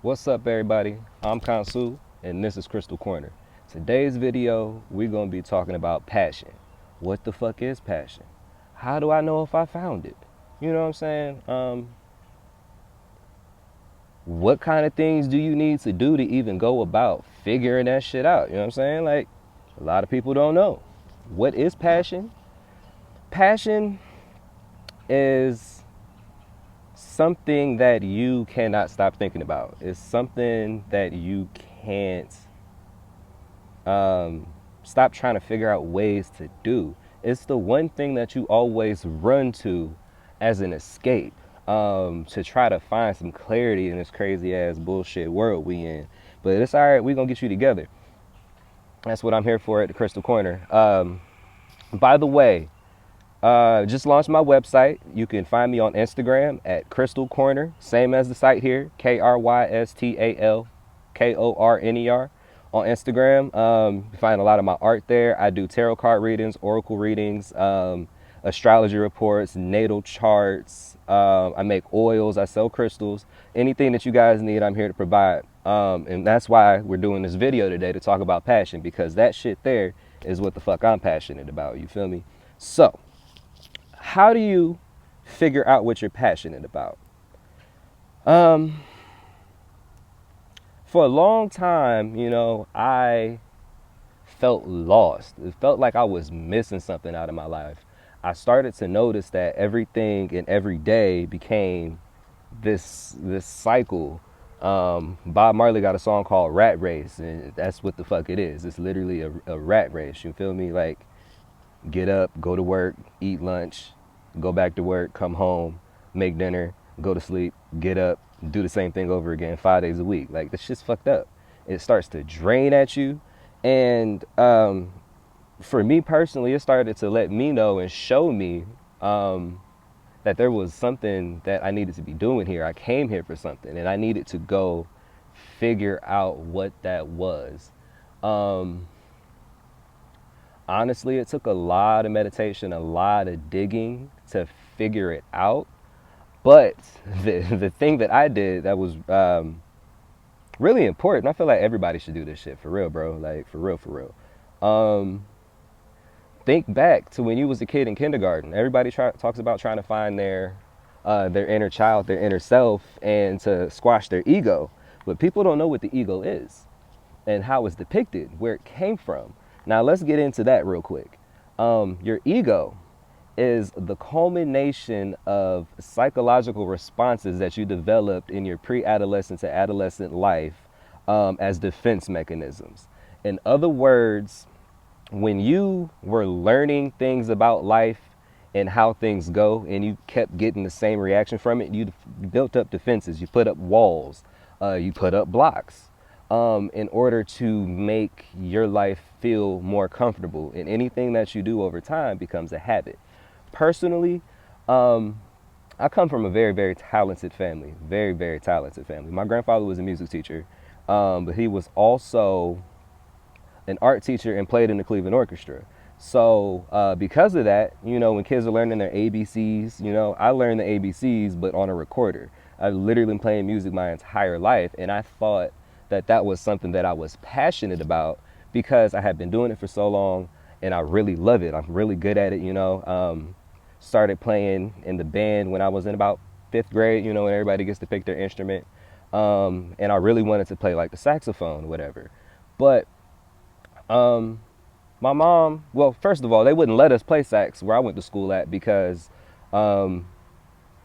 What's up, everybody? I'm Kansu, and this is KrystalKorner. Today's video, we're going to be talking about passion. What the fuck is passion? How do I know if I found it? You know what I'm saying? What kind of things do you need to do to even go about figuring that shit out? You know what I'm saying? Like, a lot of people don't know. What is passion? Passion is something that you cannot stop thinking about. It's something that you can't stop trying to figure out ways to do. It's the one thing that you always run to as an escape, to try to find some clarity in this crazy ass bullshit world we in. But it's all right. We're going to get you together. That's what I'm here for at the KrystalKorner. By the way, just launched my website. You can find me on Instagram at KrystalKorner, same as the site here, KrystalKorner on Instagram. You find a lot of my art there. I do tarot card readings, oracle readings, astrology reports, natal charts. I make oils. I sell crystals. Anything that you guys need, I'm here to provide. And that's why we're doing this video today, to talk about passion, because that shit there is what the fuck I'm passionate about. You feel me? So, how do you figure out what you're passionate about? For a long time, I felt lost. It felt like I was missing something out of my life. I started to notice that everything and every day became this cycle. Bob Marley got a song called Rat Race, and that's what the fuck it is. It's literally a rat race. You feel me? Like, get up, go to work, eat lunch, go back to work, come home, make dinner, go to sleep, get up, do the same thing over again 5 days a week. Like, this shit's fucked up. It starts to drain at you. And for me personally, it started to let me know and show me that there was something that I needed to be doing here. I came here for something, and I needed to go figure out what that was. Honestly, it took a lot of meditation, a lot of digging to figure it out. But the thing that I did that was really important, I feel like everybody should do this shit for real, bro. Like, for real, for real. Think back to when you was a kid in kindergarten. Everybody talks about trying to find their inner child, their inner self, and to squash their ego. But people don't know what the ego is and how it's depicted, where it came from. Now let's get into that real quick. Your ego is the culmination of psychological responses that you developed in your pre-adolescent to adolescent life, as defense mechanisms. In other words, when you were learning things about life and how things go, and you kept getting the same reaction from it, you built up defenses, you put up walls, you put up blocks, in order to make your life feel more comfortable. And anything that you do over time becomes a habit. Personally, I come from a very, very talented family. Very, very talented family. My grandfather was a music teacher, but he was also an art teacher and played in the Cleveland Orchestra. So because of that, when kids are learning their ABCs, I learned the ABCs, but on a recorder. I've literally been playing music my entire life, and I thought that that was something that I was passionate about because I had been doing it for so long, and I really love it. I'm really good at it. Started playing in the band when I was in about 5th grade, when everybody gets to pick their instrument. And I really wanted to play like the saxophone, whatever. But my mom, well, first of all, they wouldn't let us play sax where I went to school at because they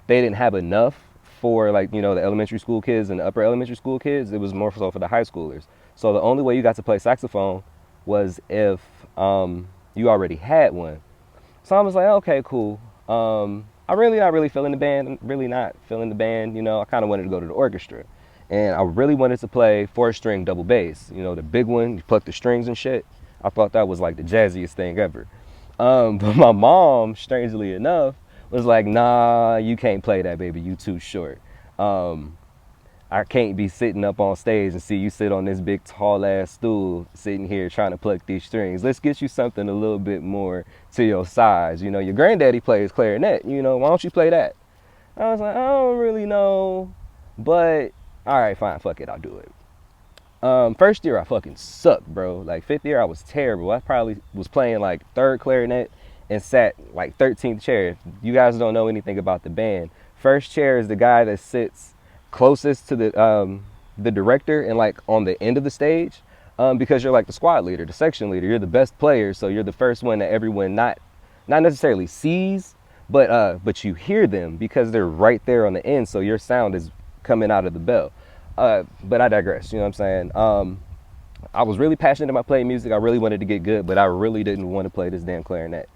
didn't have enough for, like, the elementary school kids and the upper elementary school kids. It was more so for the high schoolers. So the only way you got to play saxophone was if you already had one. So I was like, okay, cool. I'm really not really feeling the band. I'm really not feeling the band. I kind of wanted to go to the orchestra. And I really wanted to play 4-string double bass. The big one, you pluck the strings and shit. I thought that was like the jazziest thing ever. But my mom, strangely enough, was like, nah, you can't play that, baby. You too short. I can't be sitting up on stage and see you sit on this big tall ass stool sitting here trying to pluck these strings. Let's get you something a little bit more to your size. Your granddaddy plays clarinet. Why don't you play that? I was like, I don't really know, but All right, fine, fuck it, I'll do it. First year I fucking sucked, bro. Like fifth year I was terrible. I probably was playing like third clarinet and sat like 13th chair. If you guys don't know anything about the band, first chair is the guy that sits closest to the director and like on the end of the stage, because you're like the squad leader, the section leader. You're the best player, so you're the first one that everyone not necessarily sees, but you hear them because they're right there on the end. So your sound is coming out of the bell. But I digress. You know what I'm saying? I was really passionate about playing music. I really wanted to get good, but I really didn't want to play this damn clarinet.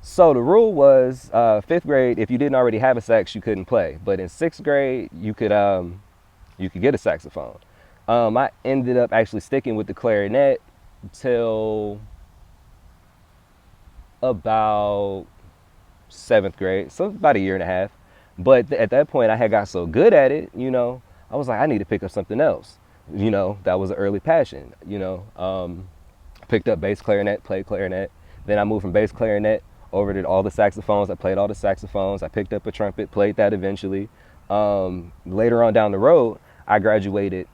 So the rule was, fifth grade, if you didn't already have a sax, you couldn't play. But in sixth grade, you could get a saxophone. I ended up actually sticking with the clarinet till about seventh grade, so about a year and a half. But at that point, I had got so good at it, I was like, I need to pick up something else. That was an early passion. Picked up bass clarinet, played clarinet. Then I moved from bass clarinet over to all the saxophones. I played all the saxophones. I picked up a trumpet, played that eventually. Later on down the road, I graduated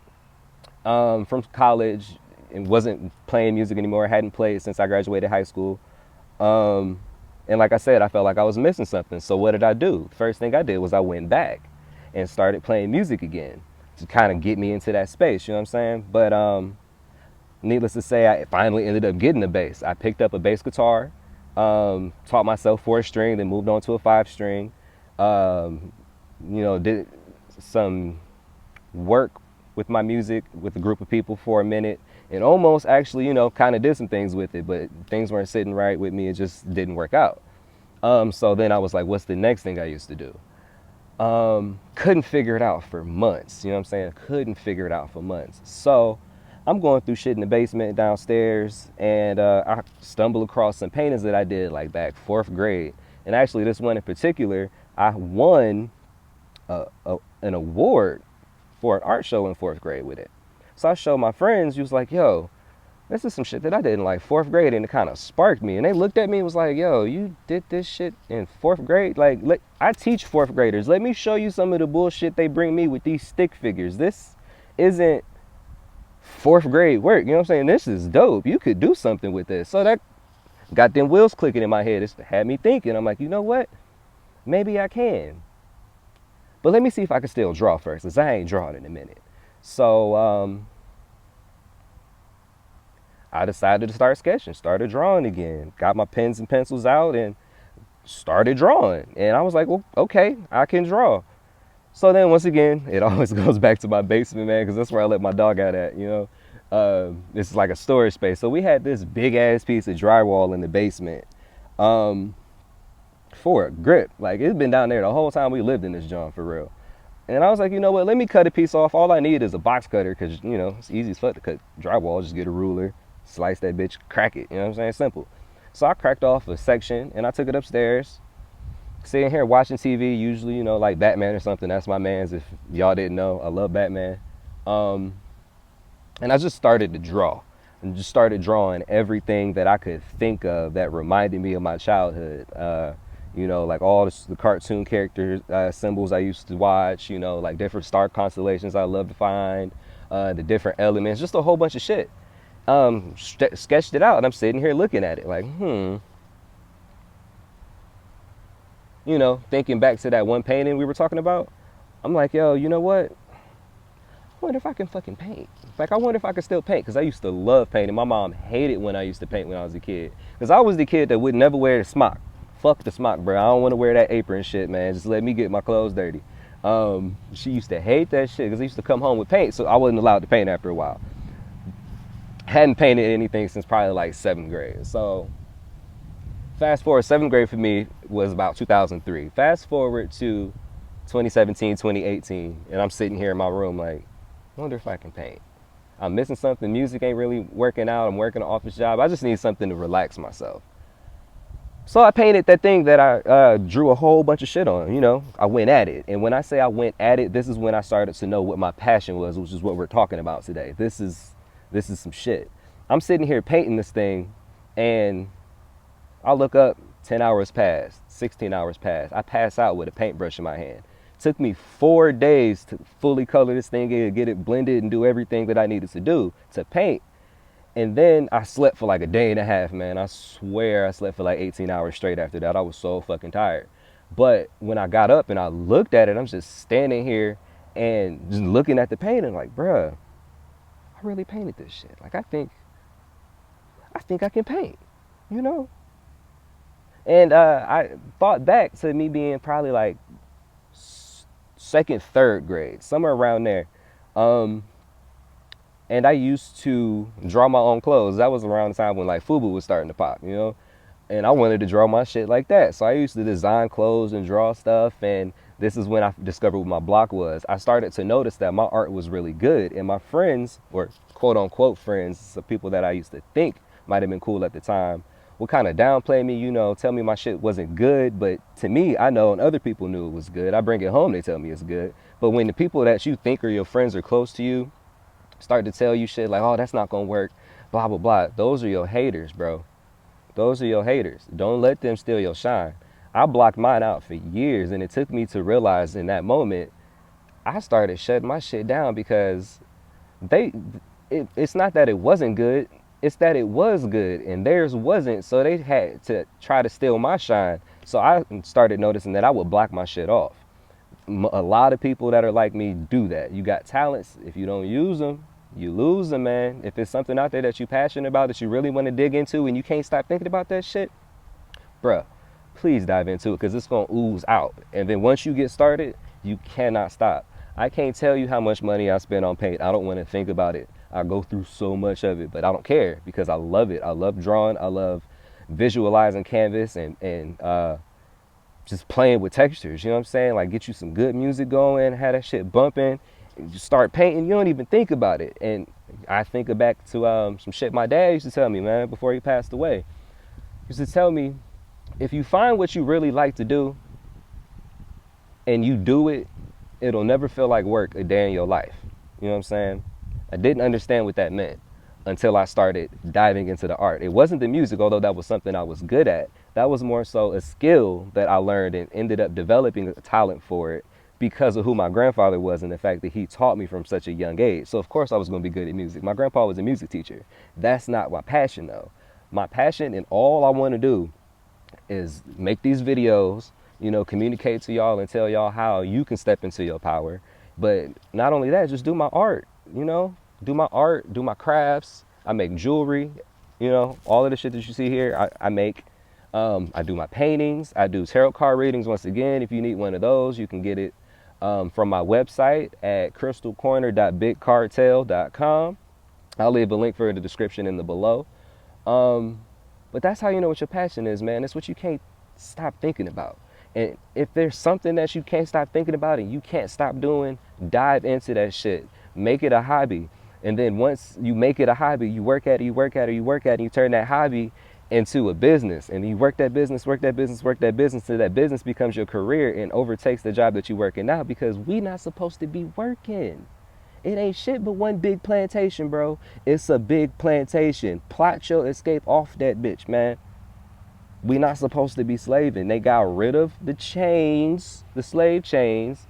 from college and wasn't playing music anymore. I hadn't played since I graduated high school. And like I said, I felt like I was missing something. So what did I do? First thing I did was I went back and started playing music again to kind of get me into that space, you know what I'm saying? But needless to say, I finally ended up getting a bass. I picked up a bass guitar, taught myself 4-string, then moved on to a 5-string. Did some work with my music with a group of people for a minute, and almost actually, kind of did some things with it, but things weren't sitting right with me. It just didn't work out. So then I was like, what's the next thing I used to do? Couldn't figure it out for months. You know what I'm saying? Couldn't figure it out for months. So I'm going through shit in the basement downstairs, and I stumbled across some paintings that I did like back 4th grade. And actually this one in particular, I won an award for an art show in 4th grade with it. So I showed my friends. He was like, yo, this is some shit that I did in like 4th grade, and it kind of sparked me. And they looked at me and was like, yo, you did this shit in 4th grade? Like, I teach 4th graders. Let me show you some of the bullshit they bring me with these stick figures. This isn't 4th grade work. You know what I'm saying? This is dope. You could do something with this. So that got them wheels clicking in my head. It had me thinking. I'm like, you know what? Maybe I can. But let me see if I can still draw first, because I ain't drawing in a minute. So I decided to start sketching, started drawing again, got my pens and pencils out and started drawing. And I was like, well, okay, I can draw. So then once again, it always goes back to my basement, man, because that's where I let my dog out at, This is like a storage space. So we had this big ass piece of drywall in the basement for a grip. Like, it's been down there the whole time we lived in this joint, for real. And I was like, you know what, let me cut a piece off. All I need is a box cutter, because, it's easy as fuck to cut drywall. Just get a ruler, slice that bitch, crack it. You know what I'm saying? Simple. So I cracked off a section and I took it upstairs. Sitting here watching TV, usually, like Batman or something. That's my man's. If y'all didn't know, I love Batman. And I just started to draw. And just started drawing everything that I could think of that reminded me of my childhood. Like all the cartoon characters, symbols I used to watch, like different star constellations I love to find, the different elements, just a whole bunch of shit. Sketched it out, and I'm sitting here looking at it like, thinking back to that one painting we were talking about. I'm like, yo, you know what? I wonder if I can fucking paint. Like, I wonder if I can still paint, because I used to love painting. My mom hated when I used to paint when I was a kid, because I was the kid that would never wear the smock. Fuck the smock, bro. I don't want to wear that apron shit, man. Just let me get my clothes dirty. She used to hate that shit, because I used to come home with paint, so I wasn't allowed to paint after a while. Hadn't painted anything since probably like 7th grade. So fast forward, 7th grade for me was about 2003. Fast forward to 2017, 2018, and I'm sitting here in my room like, I wonder if I can paint. I'm missing something. Music ain't really working out. I'm working an office job. I just need something to relax myself. So I painted that thing that I drew a whole bunch of shit on, I went at it. And when I say I went at it, this is when I started to know what my passion was, which is what we're talking about today. This is some shit. I'm sitting here painting this thing, and I look up, 10 hours passed, 16 hours passed. I pass out with a paintbrush in my hand. Took me 4 days to fully color this thing in, get it blended and do everything that I needed to do to paint. And then I slept for like a day and a half, man. I swear I slept for like 18 hours straight after that. I was so fucking tired. But when I got up and I looked at it, I'm just standing here and just looking at the painting like, bruh, I really painted this shit. Like, I think I can paint, you know? And I thought back to me being probably like second, third grade, somewhere around there. And I used to draw my own clothes. That was around the time when like FUBU was starting to pop, you know? And I wanted to draw my shit like that. So I used to design clothes and draw stuff. And this is when I discovered what my block was. I started to notice that my art was really good. And my friends, or quote unquote friends, so people that I used to think might have been cool at the time, would kind of downplay me, you know, tell me my shit wasn't good. But to me, I know, and other people knew it was good. I bring it home, they tell me it's good. But when the people that you think are your friends or close to you start to tell you shit like, oh, that's not gonna work, blah, blah, blah, those are your haters, bro. Those are your haters. Don't let them steal your shine. I blocked mine out for years, and it took me to realize in that moment, I started shutting my shit down because it's not that it wasn't good, it's that it was good and theirs wasn't, so they had to try to steal my shine. So I started noticing that I would block my shit off. A lot of people that are like me do that. You got talents, if you don't use them, you lose them, man. If it's something out there that you're passionate about, that you really want to dig into and you can't stop thinking about that shit, bruh, please dive into it, because it's going to ooze out. And then once you get started, you cannot stop. I can't tell you how much money I spend on paint. I don't want to think about it. I go through so much of it, but I don't care because I love it. I love drawing. I love visualizing canvas and just playing with textures. You know what I'm saying? Like, get you some good music going, have that shit bumping, and just start painting. You don't even think about it. And I think back to some shit my dad used to tell me, man, before he passed away. He used to tell me, if you find what you really like to do and you do it, it'll never feel like work a day in your life. You know what I'm saying? I didn't understand what that meant until I started diving into the art. It wasn't the music, although that was something I was good at. That was more so a skill that I learned and ended up developing a talent for it because of who my grandfather was and the fact that he taught me from such a young age. So of course I was going to be good at music. My grandpa was a music teacher. That's not my passion though. My passion and all I want to do is make these videos, you know, communicate to y'all and tell y'all how you can step into your power. But not only that, just do my art, you know, do my art, do my crafts. I make jewelry, you know, all of the shit that you see here, I make. I do my paintings. I do tarot card readings. Once again, if you need one of those, you can get it from my website at crystalkorner.bigcartel.com. I'll leave a link for the description in the below. But that's how you know what your passion is, man. It's what you can't stop thinking about. And if there's something that you can't stop thinking about and you can't stop doing, dive into that shit. Make it a hobby. And then once you make it a hobby, you work at it, you turn that hobby into a business. And you work that business, till that business becomes your career and overtakes the job that you're working now, because we not supposed to be working. It ain't shit but one big plantation, bro. It's a big plantation. Plot your escape off that bitch, man. We not supposed to be slaving. They got rid of the chains, the slave chains,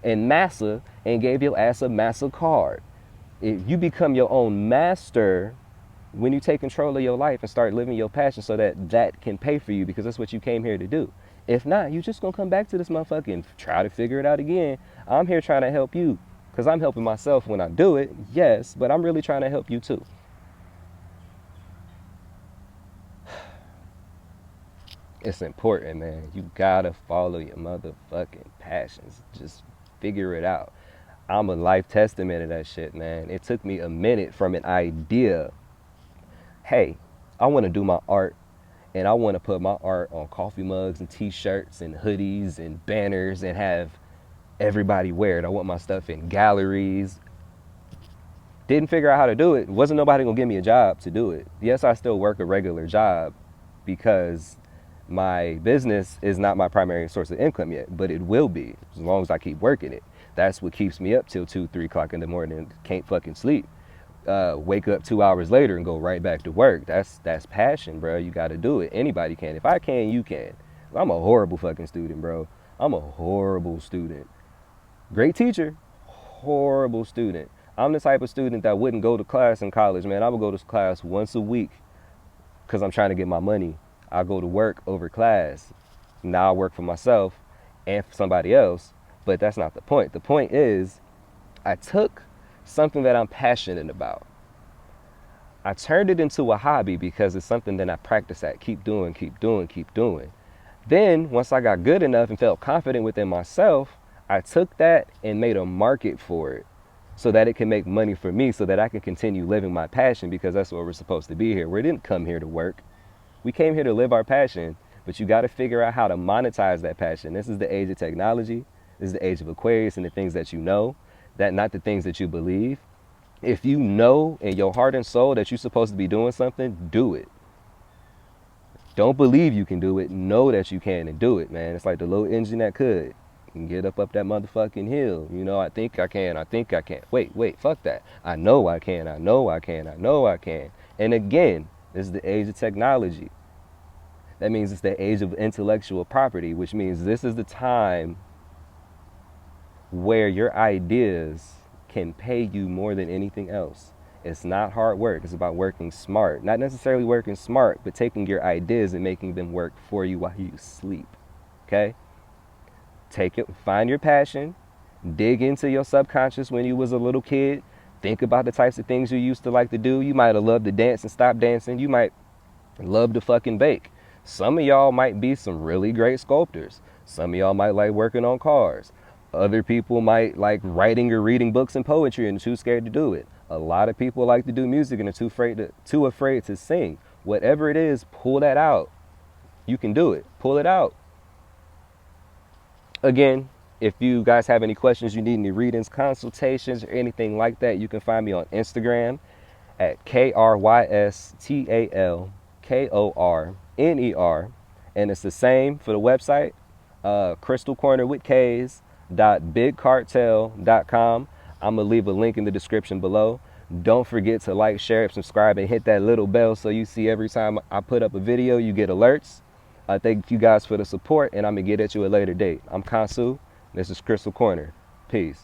and massa, and gave your ass a massa card. If you become your own master when you take control of your life and start living your passion, so that that can pay for you, because that's what you came here to do. If not, you just gonna come back to this motherfucker and try to figure it out again. I'm here trying to help you, because I'm helping myself when I do it, yes, but I'm really trying to help you too. It's important, man. You gotta follow your motherfucking passions. Just figure it out. I'm a life testament of that shit, man. It took me a minute from an idea. Hey, I want to do my art, and I want to put my art on coffee mugs and t-shirts and hoodies and banners and have everybody wear it. I want my stuff in galleries. Didn't figure out how to do it. Wasn't nobody gonna give me a job to do it. Yes, I still work a regular job because my business is not my primary source of income yet, but it will be as long as I keep working it. That's what keeps me up till 2, 3 o'clock in the morning and can't fucking sleep. Wake up 2 hours later and go right back to work. That's passion, bro. You got to do it. Anybody can. If I can, you can. I'm a horrible fucking student, bro. I'm a horrible student. Great teacher, horrible student. I'm the type of student that wouldn't go to class in college, man. I would go to class once a week because I'm trying to get my money. I go to work over class. Now I work for myself and for somebody else, but that's not the point. The point is I took something that I'm passionate about. I turned it into a hobby because it's something that I practice at. Keep doing, keep doing, keep doing. Then once I got good enough and felt confident within myself, I took that and made a market for it so that it can make money for me so that I can continue living my passion, because that's what we're supposed to be here. We didn't come here to work. We came here to live our passion, but you got to figure out how to monetize that passion. This is the age of technology. This is the age of Aquarius and the things that you know, that not the things that you believe. If you know in your heart and soul that you're supposed to be doing something, do it. Don't believe you can do it. Know that you can and do it, man. It's like the little engine that could. You can get up that motherfucking hill. You know, I think I can. I think I can. Wait, fuck that. I know I can. I know I can. I know I can. And again, this is the age of technology. That means it's the age of intellectual property, which means this is the time where your ideas can pay you more than anything else. It's not hard work. It's about working smart. Not necessarily working smart, but taking your ideas and making them work for you while you sleep. Okay? Take it, find your passion, dig into your subconscious when you was a little kid. Think about the types of things you used to like to do. You might have loved to dance and stop dancing. You might love to fucking bake. Some of y'all might be some really great sculptors. Some of y'all might like working on cars. Other people might like writing or reading books and poetry and too scared to do it. A lot of people like to do music and are too afraid to sing. Whatever it is, pull that out. You can do it. Pull it out. Again, if you guys have any questions, you need any readings, consultations, or anything like that, you can find me on Instagram at KrystalKorner. And it's the same for the website, KrystalKorner with K's .bigcartel.com. I'm going to leave a link in the description below. Don't forget to like, share, subscribe, and hit that little bell so you see every time I put up a video, you get alerts. Thank you guys for the support, and I'm going to get at you at a later date. I'm Kansu. This is KrystalKorner. Peace.